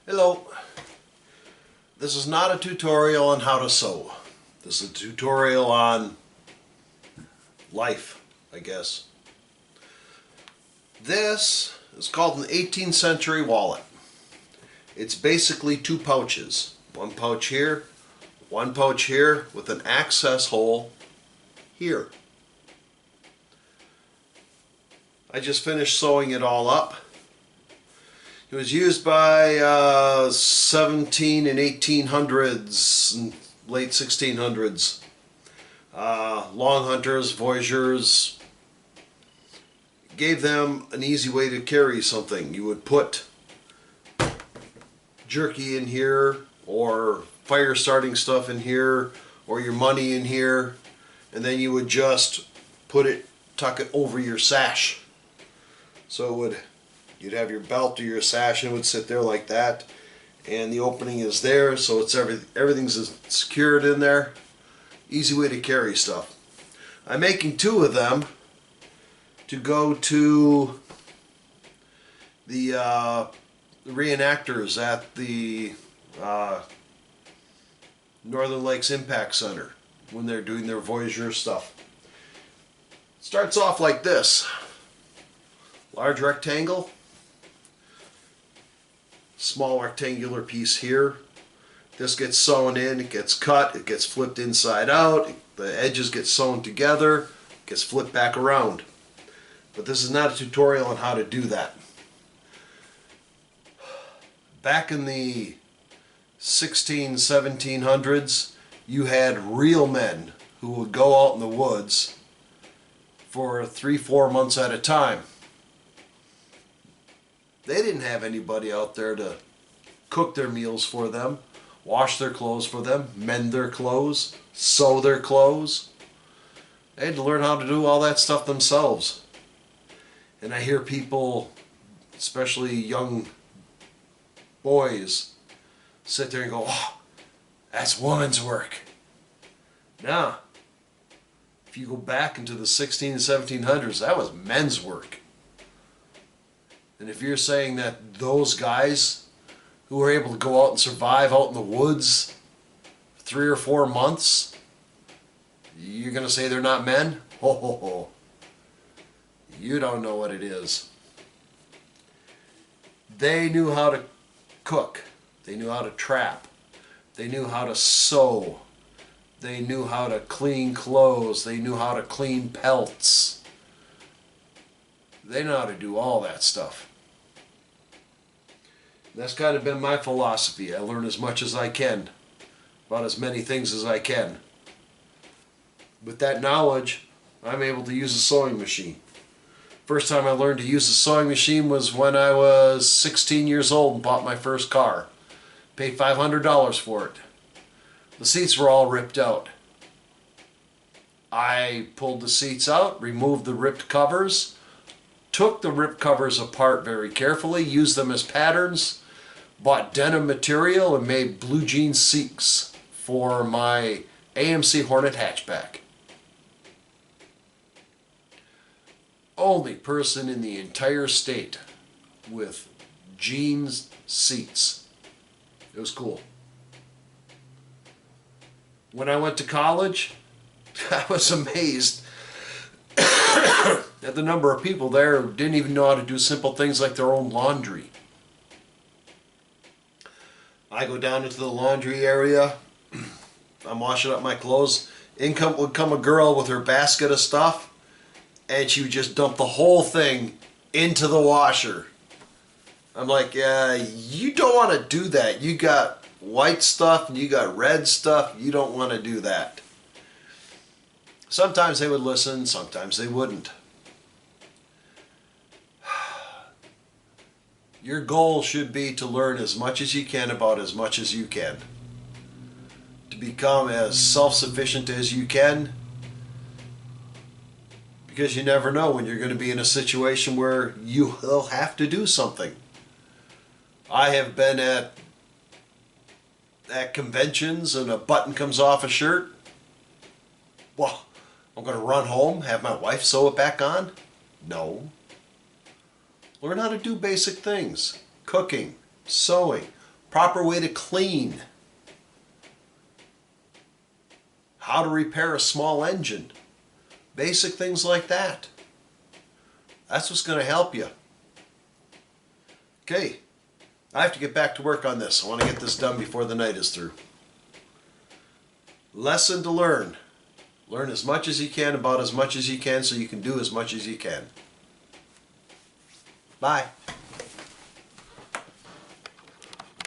Hello, this is not a tutorial on how to sew. This is a tutorial on life, I guess. This is called an 18th century wallet. It's basically two pouches. One pouch here with an access hole here. I just finished sewing it all up. It was used by 17 and 1800s and late 1600s. Long hunters, voyageurs, gave them an easy way to carry something. You would put jerky in here, or fire starting stuff in here, or your money in here, and then you would just tuck it over your sash. So you'd have your belt or your sash, and it would sit there like that, and the opening is there, so it's everything's secured in there. Easy way to carry stuff. I'm making two of them to go to the reenactors at the Northern Lakes Impact Center when they're doing their Voyageur stuff. Starts off like this. Large rectangle, small rectangular piece here. This gets sewn in, it gets cut, it gets flipped inside out, the edges get sewn together, it gets flipped back around. But this is not a tutorial on how to do that. Back in the 1700s, you had real men who would go out in the woods for 3-4 months at a time. They didn't have anybody out there to cook their meals for them, wash their clothes for them, mend their clothes, sew their clothes. They had to learn how to do all that stuff themselves. And I hear people, especially young boys, sit there and go, "Oh, that's woman's work." Now, if you go back into the 1600s and 1700s, that was men's work. And if you're saying that those guys who were able to go out and survive out in the woods 3 or 4 months, you're going to say they're not men? Ho, ho, ho. You don't know what it is. They knew how to cook. They knew how to trap. They knew how to sew. They knew how to clean clothes. They knew how to clean pelts. They know how to do all that stuff. That's kind of been my philosophy. I learn as much as I can about as many things as I can. With that knowledge, I'm able to use a sewing machine. First time I learned to use a sewing machine was when I was 16 years old and bought my first car. Paid $500 for it. The seats were all ripped out. I pulled the seats out, removed the ripped covers, took the ripped covers apart very carefully, used them as patterns, bought denim material, and made blue jean seats for my AMC Hornet hatchback. Only person in the entire state with jeans seats. It was cool. When I went to college, I was amazed at the number of people there who didn't even know how to do simple things like their own laundry. I go down into the laundry area, I'm washing up my clothes, in would come a girl with her basket of stuff, and she would just dump the whole thing into the washer. I'm like, you don't want to do that. You got white stuff and you got red stuff, you don't want to do that. Sometimes they would listen, sometimes they wouldn't. Your goal should be to learn as much as you can about as much as you can. To become as self-sufficient as you can, because you never know when you're going to be in a situation where you will have to do something. I have been at conventions and a button comes off a shirt. Well, I'm going to run home, have my wife sew it back on? No. Learn how to do basic things. Cooking, sewing, proper way to clean, how to repair a small engine, basic things like that. That's what's going to help you. Okay, I have to get back to work on this. I want to get this done before the night is through. Lesson to learn. Learn as much as you can about as much as you can so you can do as much as you can. Bye.